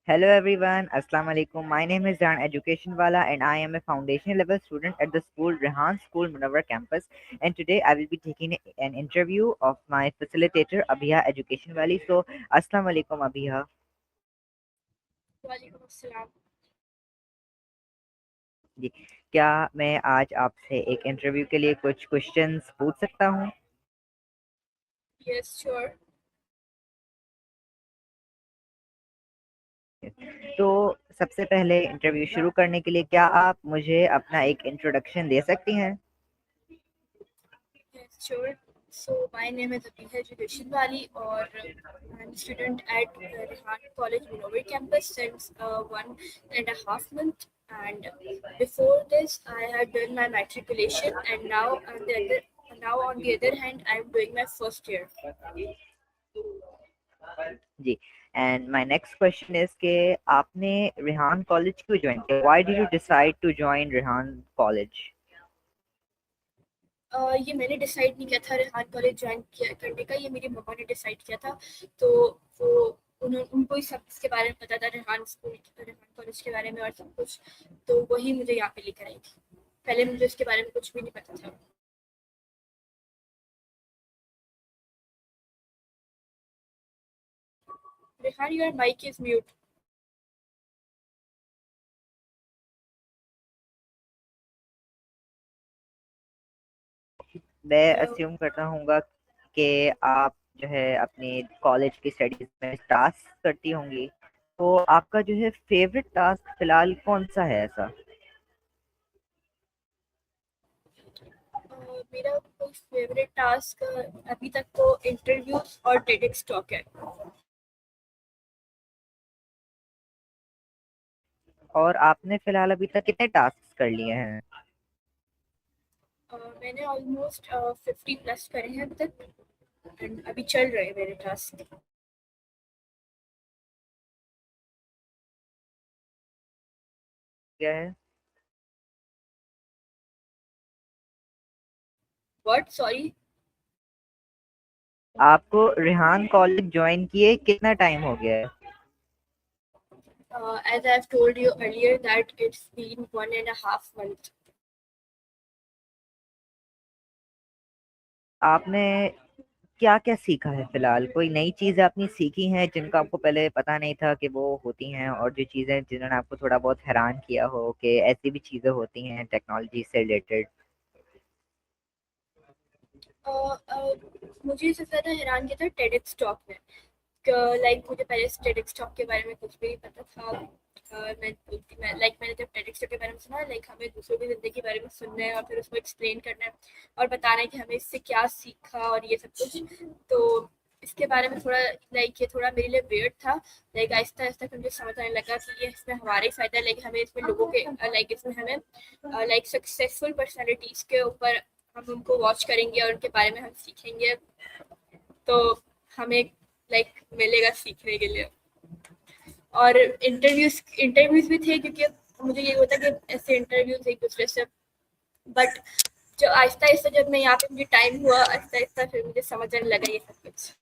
Hello everyone, Assalamu alaikum. My name is Jan Education Wala and I am a foundation level student at the school Rehan School Munawwar campus, and today I will be taking an interview of my facilitator Abhiya Education Wali. So Assalamu alaikum Abhiya. वालेकुम अस्सलाम। जी, क्या मैं आज आपसे एक interview के लिए कुछ क्वेश्चंस पूछ सकता हूँ? Yes sure. तो सबसे पहले इंटरव्यू शुरू करने के लिए क्या आप मुझे अपना एक इंट्रोडक्शन दे सकती हैं? Yes sure. So my name is Abiha education वाली और I am student at Rehan college Munawwar campus since 1.5 month, and before this I had done my matriculation, and now on the other hand I am doing my first year. जी, and my next question is कि आपने Rehan college क्यों join किया? Why did you decide to join Rehan college? ये मैंने decide नहीं किया था रेहान कॉलेज ज्वाइन किया करने का, ये मेरी मम्मा ने डिसाइड किया था। तो वो उनको ही सब इसके बारे में पता था, रेहान कॉलेज के बारे में और सब कुछ। तो वही मुझे यहाँ पे लेकर आई थी। पहले मुझे इसके बारे में कुछ भी नहीं पता था। Rehan, your mic is mute. मैं हेलो। अस्यूम करता हूँगा कि आप जो है अपनी कॉलेज की स्टडीज में टास्क करती होंगी, तो आपका जो है फेवरेट टास्क फिलहाल कौन सा है ऐसा? मेरा कोई फेवरेट टास्क अभी तक तो इंटरव्यूज और टेडेक्स टॉक है। और आपने फिलहाल अभी तक कितने टास्क कर लिए हैं? मैंने ऑलमोस्ट 50 प्लस करे हैं अभी तक, एंड अभी चल रहे हैं मेरे टास्क। क्या है? व्हाट? सॉरी। आपको रेहान कॉलेज ज्वाइन किए कितना टाइम हो गया है? As I've told you earlier that it's been 1.5 months. आपने क्या क्या सीखा है फिलहाल? कोई नई चीज़ आपने सीखी हैं जिनका आपको पहले पता नहीं था कि वो होती हैं, और जो चीज़ें जिन्होंने आपको थोड़ा बहुत हैरान किया हो कि ऐसी भी चीज़ें होती हैं टेक्नोलॉजी से रिलेटेड? मुझे सबसे ज़्यादा हैरान किया था टेडेक्स टॉक में। लाइक मुझे पहले से टेडेक्स टॉक के बारे में कुछ भी नहीं पता था। मैंने जब टेडेक्स टॉक के बारे में सुना, लाइक हमें दूसरों की ज़िंदगी के बारे में सुनना है और फिर उसको एक्सप्लेन करना है और बताना है कि हमें इससे क्या सीखा और ये सब कुछ। तो इसके बारे में थोड़ा, लाइक ये थोड़ा मेरे लिए वियर्ड था। लाइक आहिस्ता आहिस्ता फिर मुझे समझ आने लगा कि ये इसमें हमारा ही फ़ायदा है। लाइक हमें इसमें लोगों के लाइक इसमें हमें लाइक सक्सेसफुल पर्सनैलिटीज़ के ऊपर हम उनको वॉच करेंगे और उनके बारे में हम सीखेंगे, तो हमें लाइक मिलेगा सीखने के लिए। और इंटरव्यूज भी थे, क्योंकि मुझे ये होता है कि ऐसे इंटरव्यूज एक दूसरे से, बट जो आहिस्ता आहिस्ता जब मैं यहाँ पे मुझे टाइम हुआ, आहिस्ता आहिस्ता फिर मुझे समझ आने लगा ये सब कुछ।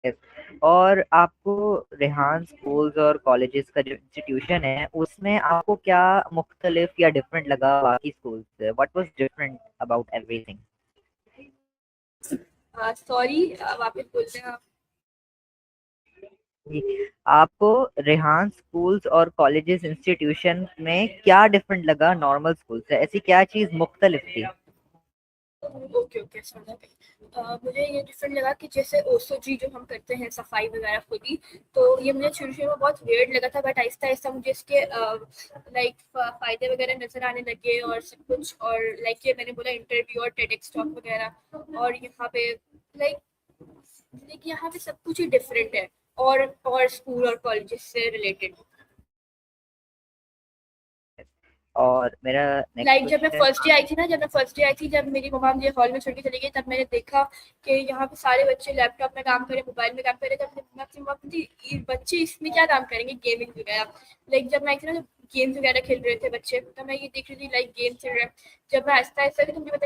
Yes. और आपको रेहान स्कूल्स और कॉलेजेस का जो इंस्टीट्यूशन है उसमें आपको क्या मुख्तलिफ या डिफरेंट लगा बाकी स्कूल से? What was different about everything? Sorry, वापस बोलते हैं आप। जी, आपको रेहान स्कूल्स और कॉलेजेस इंस्टीट्यूशन में क्या डिफरेंट लगा नॉर्मल स्कूल से? ऐसी क्या चीज़ मुख्तलिफ थी? ओके ओके, समझा गई। मुझे ये डिफरेंट लगा कि जैसे ओसोजी जो हम करते हैं सफाई वगैरह खुद ही, तो ये मुझे शुरू शुरू में बहुत वियर्ड लगा था, बट आहिस्ता आहिस्ता मुझे इसके लाइक फायदे वगैरह नजर आने लगे और सब कुछ। और लाइक ये मैंने बोला इंटरव्यू और टेडेक्स टॉक वगैरह, और यहाँ पे लाइक यहाँ पे सब कुछ ही डिफरेंट है और स्कूल और कॉलेजेस से रिलेटेड। और मेरा नेक्स्ट लाइक जब मैं क्वेश्चन है। फर्स्ट डे आई थी ना, जब मेरी मम्मा मुझे हॉल में छोड़ के चली गई, तब मैंने देखा कि यहाँ पे सारे बच्चे लैपटॉप में काम करे, मोबाइल में काम करे। तब मैं अपनी मम्मा को थी, ये बच्चे इसमें क्या काम करेंगे, गेमिंग वगैरह। लाइक जब मैं आई थी ना, जब गेम्स वगैरह खेल रहे थे बच्चे, तो मैं ये देख रही थी लाइक गेम खेल रहे हैं। जब मैं आहिस्ता आहिस्ता तो मुझे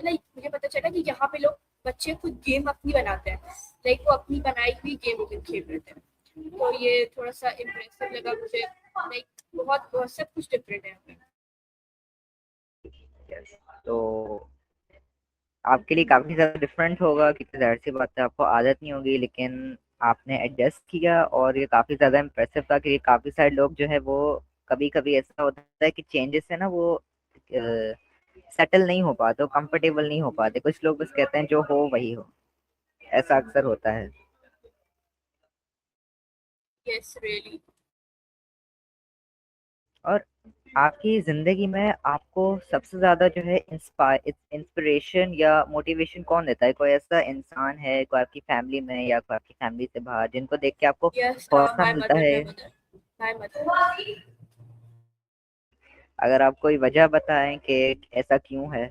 पता चला कि यहाँ पे लोग बच्चे खुद गेम अपनी बनाते हैं। लाइक वो अपनी बनाई हुई गेम खेल रहे थे। तो ये थोड़ा सा इम्प्रेसिव लगा मुझे, लाइक बहुत बहुत सब कुछ डिफरेंट है यहाँ पे। Yes. तो आपके लिए काफ़ी ज़्यादा डिफरेंट होगा क्योंकि ज़ाहिर-सी बात है आपको आदत नहीं होगी, लेकिन आपने एडजस्ट किया और ये काफ़ी ज़्यादा इम्प्रेसिव था कि काफ़ी सारे लोग जो है वो कभी-कभी ऐसा होता है कि चेंजेस है ना वो सेटल नहीं हो पाते, वो कंफर्टेबल नहीं हो पाते। कुछ लोग बस कहते हैं जो हो वही हो, ऐसा अक्सर होता है। Yes really. और आपकी ज़िंदगी में आपको सबसे ज़्यादा जो है इंस्पिरेशन या मोटिवेशन कौन देता है? कोई ऐसा इंसान है, कोई आपकी फैमिली में या कोई आपकी फैमिली से बाहर जिनको देख के आपको यस हौसला माय मिलता मदर, है? My mother. अगर आप कोई वजह बताएँ कि ऐसा क्यों है?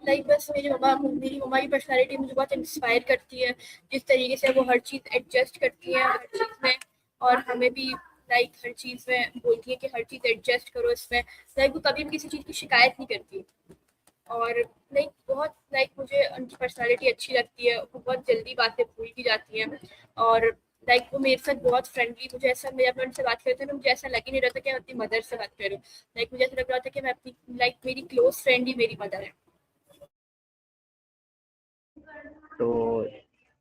लाइक बस मेरी मम्मा की पर्सनालिटी मुझे बहुत इंस्पायर करती है, जिस तरीके से वो हर चीज़ एडजस्ट करती है हर चीज़ में, और हमें भी लाइक हर चीज़ में बोलती है कि हर चीज़ एडजस्ट करो इसमें। लाइक वो कभी भी किसी चीज़ की शिकायत नहीं करती, और लाइक बहुत लाइक मुझे उनकी पर्सनालिटी अच्छी लगती है। वो बहुत जल्दी बातें भूल भी जाती हैं, और लाइक वो मेरे साथ बहुत फ्रेंडली, मुझे ऐसा मैं जब मैं उनसे बात करती हूँ ना मुझे ऐसा लग ही नहीं रहा था कि मैं अपनी मदर से बात कर रही हूँ। लाइक मुझे ऐसा लग रहा था कि मैं अपनी लाइक मेरी क्लोज फ्रेंड ही मेरी मदर है। तो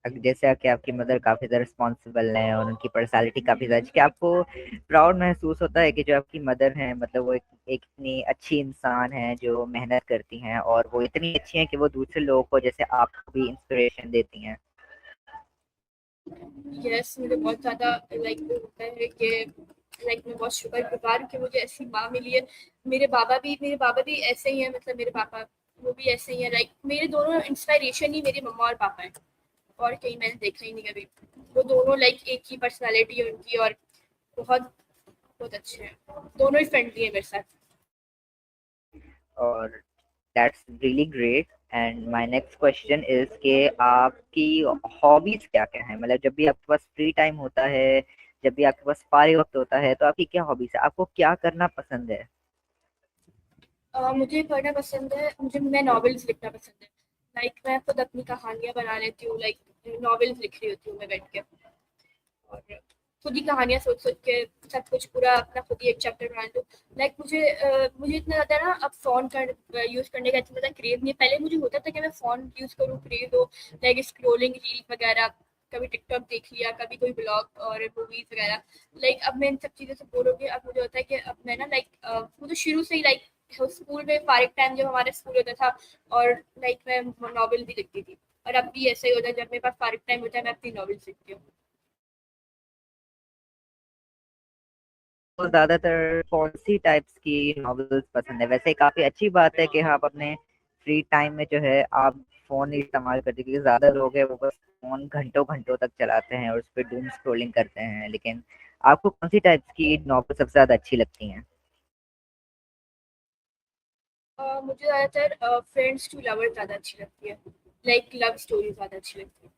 जैसे कि आपकी मदर काफ़ी ज़्यादा रिस्पॉन्सिबल हैं और उनकी पर्सनैलिटी काफ़ी ज़्यादा क्या आपको प्राउड महसूस होता है कि जो आपकी मदर हैं मतलब वो एक इतनी अच्छी इंसान है जो मेहनत करती हैं और वो इतनी अच्छी हैं कि वो दूसरे लोगों को जैसे आपको भी इंस्पिरेशन देती हैं? यस मुझे बहुत ज़्यादा लाइक वो होता है कि लाइक मैं बहुत शुक्रगुजार हूँ कि मुझे ऐसी माँ मिली है। मेरे बाबा भी ऐसे ही हैं, मतलब मेरे पापा वो भी ऐसे ही हैं। लाइक मेरे दोनों इंस्पिरेशन ही मेरी मम्मा और पापा हैं, और कहीं मैंने देखा ही नहीं कभी। वो दोनों लाइक एक ही पर्सनालिटी है उनकी, और बहुत बहुत अच्छे हैं, दोनों ही फ्रेंडली है मेरे साथ। और that's really great and my next question is कि आपकी हॉबीज़ क्या-क्या हैं? मतलब जब भी आपके पास फ्री टाइम होता है, जब भी आपके पास फारिग वक़्त होता है, तो आपकी क्या हॉबीज़ है? आपको क्या करना पसंद है? मुझे पढ़ना पसंद है, मैं नॉवेल्स लिखना पसंद है। लाइक मैं खुद अपनी कहानियाँ बना लेती हूँ, लाइक नॉवेल्स लिख रही होती हूँ मैं बैठ के, और खुद ही कहानियाँ सोच सोच के सब कुछ पूरा अपना खुद ही एक चैप्टर बना लूँ। लाइक मुझे इतना ज़्यादा ना अब फ़ोन यूज़ करने का इतना ज़्यादा क्रेज़ नहीं है। पहले मुझे होता था कि मैं फ़ोन यूज़ करूँ, क्रेज़ हो, लाइक स्क्रॉलिंग रील वगैरह, कभी टिकटॉक देख लिया, कभी कोई ब्लॉग और मूवीज़ वगैरह। लाइक अब मैं इन सब चीज़ों से बोर हो गई। अब मुझे होता है कि अब मैं ना लाइक मुझे शुरू से ही लाइक स्कूल में फारिग टाइम जब हमारे स्कूल होता था, और लाइक मैं नॉवेल भी लिखती थी, और अब भी ऐसा ही होता है जब मेरे पास फारिग टाइम होता है मैं अपनी नॉवेल्स लिखती हूँ। तो ज़्यादातर कौन-सी टाइप्स की नॉवेल्स पसंद है? वैसे काफ़ी अच्छी बात है कि आप अपने फ्री टाइम में जो है आप फ़ोन नहीं इस्तेमाल करते क्योंकि ज़्यादा लोग हैं वो बस फ़ोन घंटों-घंटों तक चलाते हैं और उसपे डूम स्क्रॉलिंग करते हैं। लेकिन आपको कौन-सी टाइप्स की नॉवेल सबसे ज़्यादा अच्छी लगती हैं? मुझे ज़्यादातर फ्रेंड्स टू लवर ज़्यादा अच्छी लगती है, लाइक लव स्टोरी ज़्यादा अच्छी लगती है।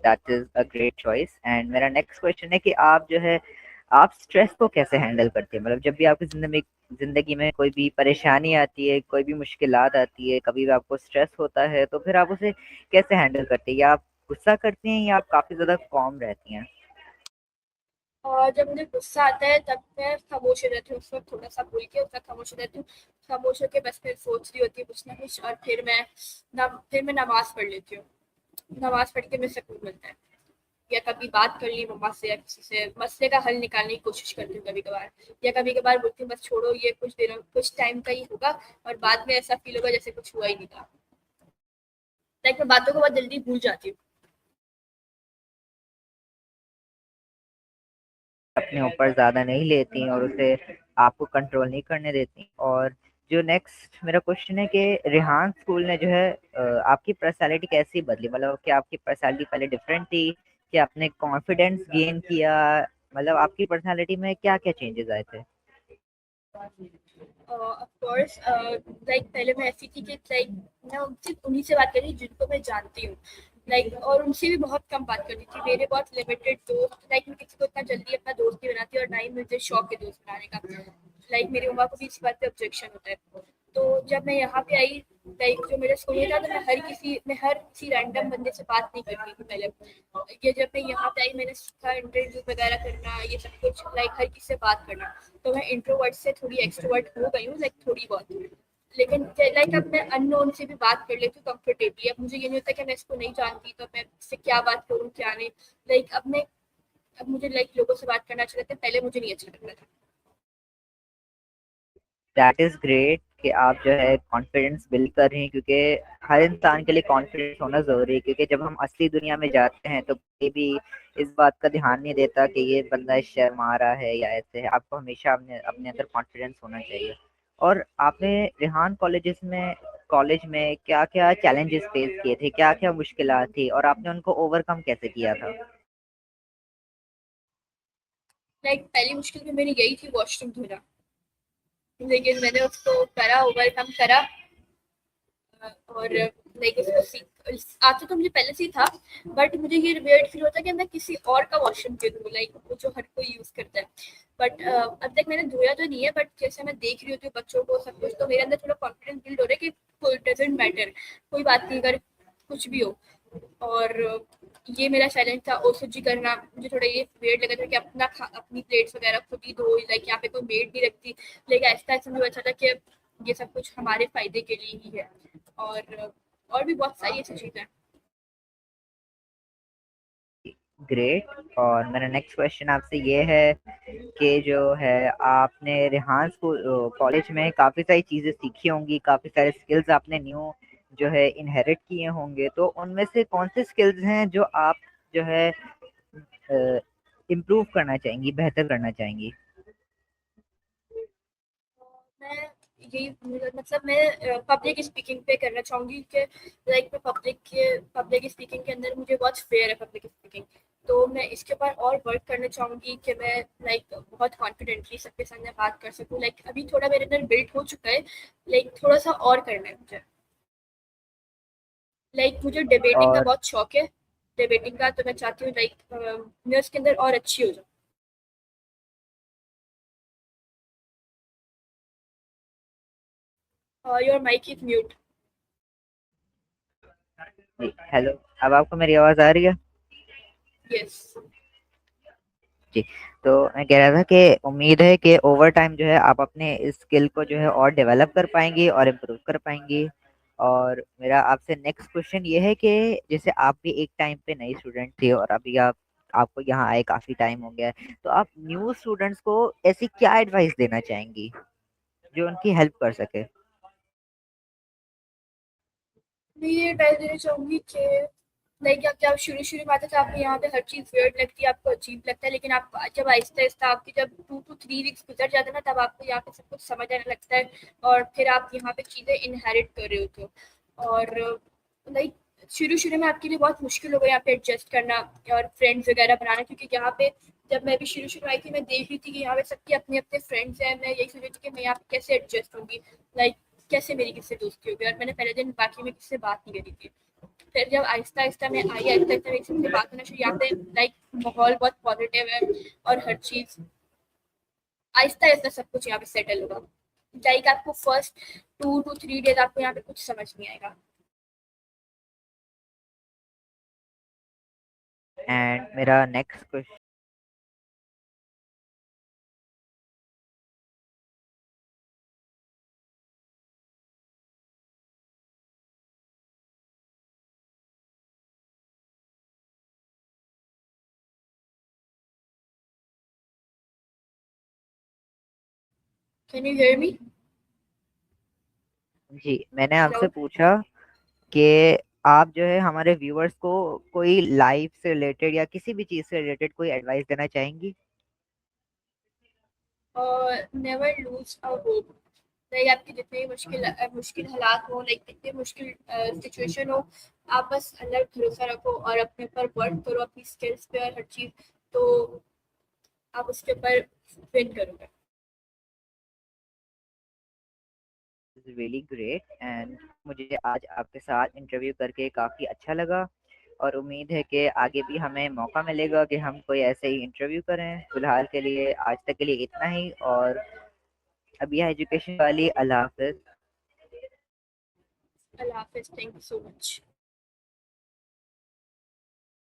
That is a great choice and मेरा नेक्स्ट क्वेश्चन है कि आप जो है आप स्ट्रेस को कैसे हैंडल करते हैं? मतलब जब भी आपकी ज़िंदगी में कोई भी परेशानी आती है, कोई भी मुश्किलात आती है, कभी भी आपको स्ट्रेस होता है, तो फिर आप उसे कैसे हैंडल करते हैं? या आप गुस्सा करती हैं या आप काफ़ी ज़्यादा calm रहती हैं? और जब मुझे गुस्सा आता है तब मैं खामोश हो जाती हूँ, उस वक़्त थोड़ा-सा बोल के उसके बाद खामोश हो जाती हूँ। खामोश होके बस फिर सोच रही होती हूँ कुछ ना कुछ, और फिर मैं नमाज़ पढ़ लेती हूँ। नमाज़ पढ़ के मुझे सुकून मिलता है। या कभी बात कर ली मम्मा से या किसी से, मसले का हल निकालने की कोशिश करती हूँ कभी-कभार। या कभी-कभार बोलती हूँ बस छोड़ो, ये कुछ टाइम का ही होगा, और बाद में ऐसा फ़ील होगा जैसे कुछ हुआ ही नहीं था। लाइक मैं बातों को बहुत जल्दी भूल जाती हूँ। अपने ऊपर ज़्यादा नहीं लेती और उसे आपको कंट्रोल नहीं करने देती। और जो नेक्स्ट मेरा क्वेश्चन है कि रेहान स्कूल ने जो है आपकी पर्सनैलिटी कैसे बदली? मतलब क्या आपकी पर्सनैलिटी पहले डिफरेंट थी? क्या आपने कॉन्फिडेंस गेन किया? मतलब आपकी पर्सनैलिटी में क्या-क्या चेंजेस आए थे? ऑफ कोर्स लाइक पहले मैं ऐसी थी कि लाइक मैं सिर्फ उन्हीं से बात करी जिनको मैं जानती हूँ, लाइक और उनसे भी बहुत कम बात करती थी। मेरे बहुत लिमिटेड दोस्त, लाइक मैं किसी को इतना जल्दी अपना दोस्त नहीं बनाती, और ना ही मुझे शौक है दोस्त बनाने का। लाइक मेरी मम्मा को भी इस बात पे ऑब्जेक्शन होता है। तो जब मैं यहाँ पे आई, लाइक जो मेरा स्कूल था, तो मैं हर किसी रैंडम बंदे से बात नहीं करती थी पहले। ये जब मैं यहाँ पे आई, मैंने सीखा इंटरव्यू वगैरह करना, ये सब कुछ, लाइक हर किसी से बात करना। तो मैं इंट्रोवर्ट से थोड़ी एक्सट्रोवर्ट हो गई हूँ, लाइक थोड़ी बहुत। लेकिन लाइक अब मैं अननोन से भी बात कर लेती हूँ कंफर्टेबली। अब मुझे ये नहीं होता कि मैं इसको नहीं जानती तो मैं इससे क्या बात करूँ क्या नहीं। लाइक अब मुझे लाइक लोगों से बात करना अच्छा लगता है, पहले मुझे नहीं अच्छा लगता था। दैट इज़ ग्रेट कि आप जो है कॉन्फिडेंस बिल्ड कर रही हैं, क्योंकि हर इंसान के लिए कॉन्फिडेंस होना ज़रूरी है, क्योंकि जब हम असली दुनिया में जाते हैं तो कोई भी इस बात का ध्यान नहीं देता कि ये बंदा शर्मा रहा है या ऐसे है। आपको हमेशा अपने अपने अंदर कॉन्फिडेंस होना चाहिए। और आपने रेहान कॉलेज में क्या-क्या चैलेंजेस फेस किए थे? क्या-क्या मुश्किलात थी और आपने उनको ओवरकम कैसे किया था? लाइक पहली मुश्किल तो मेरी यही थी, वॉशरूम धोना। लेकिन मैंने उसको करा, ओवरकम करा। और लाइक उसको सीख आता तो मुझे पहले से ही था। बट मुझे ये वियर्ड फील होता है कि मैं किसी और का वॉशरूम क्यों धोऊं, लाइक वो जो हर कोई यूज करता है। बट अब तक मैंने धोया तो नहीं है, बट जैसे मैं देख रही होती हूँ बच्चों को सब कुछ, तो मेरे अंदर थोड़ा कॉन्फिडेंस बिल्ड हो रहा है कि डजेंट मैटर, कोई बात नहीं, अगर कुछ भी हो। और ये मेरा चैलेंज था, ओसीजी करना। मुझे थोड़ा ये वेट लगा था कि अपनी प्लेट्स वगैरह खुद ही धो, लाइक यहाँ पे कोई मेड नहीं रखती। लेकिन ऐसा ऐसा मुझे अच्छा था कि ये सब कुछ हमारे फायदे के लिए ही है। और भी बहुत सारी ऐसी चीजें। ग्रेट। और मेरा नेक्स्ट क्वेश्चन आपसे ये है कि जो है आपने रेहान स्कूल कॉलेज में काफ़ी सारी चीज़ें सीखी होंगी, काफ़ी सारे स्किल्स आपने न्यू जो है इनहेरिट किए होंगे, तो उनमें से कौन से स्किल्स हैं जो आप जो है इम्प्रूव करना चाहेंगी, बेहतर करना चाहेंगी? मैं यही मतलब मैं पब्लिक स्पीकिंग पे करना चाहूंगी कि लाइक मैं पब्लिक स्पीकिंग के अंदर मुझे बहुत फेयर है पब्लिक स्पीकिंग। तो मैं इसके ऊपर और वर्क करना चाहूंगी कि मैं लाइक बहुत कॉन्फिडेंटली सबके सामने बात कर सकूं। लाइक अभी थोड़ा मेरे अंदर बिल्ड हो चुका है, लाइक थोड़ा सा और करना है मुझे। लाइक मुझे डिबेटिंग का और बहुत शौक है, डिबेटिंग का। तो मैं चाहती हूँ लाइक मैं उसके अंदर और अच्छी हो जाऊँ। Your mic is mute. Hello, अब आपको मेरी आवाज़ आ रही है? यस। जी, तो मैं कह रहा था कि उम्मीद है कि ओवर टाइम जो है आप अपने इस स्किल को जो है और डेवलप कर पाएँगी और इम्प्रूव कर पाएँगी। और मेरा आपसे नेक्स्ट क्वेश्चन ये है कि जैसे आप भी एक टाइम पे नई स्टूडेंट थी और अभी आपको यहाँ आए काफ़ी टाइम हो गया है, तो आप न्यू स्टूडेंट्स को ऐसी क्या एडवाइस देना चाहेंगी, जो उनकी हेल्प कर सके? मैं ये एडवाइस देना चाहूंगी कि लाइक आप जब शुरू शुरू में आते थे, आपको यहाँ पे हर चीज़ वियर्ड लगती है, आपको अजीब लगता है। लेकिन आप जब आहिस्ता आहिस्ता आपकी जब 2 to 3 वीक्स गुजर जाते हैं ना, तब आपको यहाँ पे सब कुछ समझ आने लगता है। और फिर आप यहाँ पे चीज़ें इनहेरिट कर रहे होते हो। और लाइक शुरू शुरू में आपके लिए बहुत मुश्किल होगा यहाँ पे एडजस्ट करना और फ्रेंड्स वगैरह बनाना, क्योंकि यहाँ पे जब मैं भी शुरू शुरू आई थी, मैं देख रही थी कि यहाँ पे सबके अपने अपने फ्रेंड्स हैं। मैं यही सोच रही थी कि मैं यहाँ पे कैसे एडजस्ट होंगी, लाइक कैसे मेरी किससे दोस्ती होगी। और मैंने पहले दिन बाकी में किससे बात नहीं करी थी। फिर जब आहिस्ता आहिस्ता मैं आई, आहिस्ता आहिस्ता मेरी सबसे बात होना शुरू, यहाँ पे लाइक माहौल बहुत पॉजिटिव है। और हर चीज़ आहिस्ता आहिस्ता सब कुछ यहाँ पे सेटल होगा। लाइक आपको फर्स्ट 2 to 3 डेज आपको यहाँ पे कुछ समझ नहीं आएगा। एंड मेरा next question can you hear me? जी, मैंने हेलो। आपसे पूछा कि आप जो है हमारे व्यूअर्स को कोई लाइफ से रिलेटेड या किसी भी चीज़ से रिलेटेड कोई एडवाइस देना चाहेंगी? और never lose a hope. Like आपकी जितने भी मुश्किल हालात हो, लाइक कितने मुश्किल सिचुएशन हो, आप बस अल्लाह पे भरोसा रखो और अपने ऊपर वर्क करो, अपनी स्किल्स पे और हर चीज़। तो आप उसके ऊपर विन करोगे। Is really great. एंड मुझे आज आपके साथ इंटरव्यू करके काफ़ी अच्छा लगा और उम्मीद है कि आगे भी हमें मौका मिलेगा कि हम कोई ऐसे ही इंटरव्यू करें। फ़िलहाल के लिए आज तक के लिए इतना ही। और अभी एजुकेशन वाली, अल्लाह हाफ़िज़। अल्लाह हाफिज़, थैंक यू सो मच।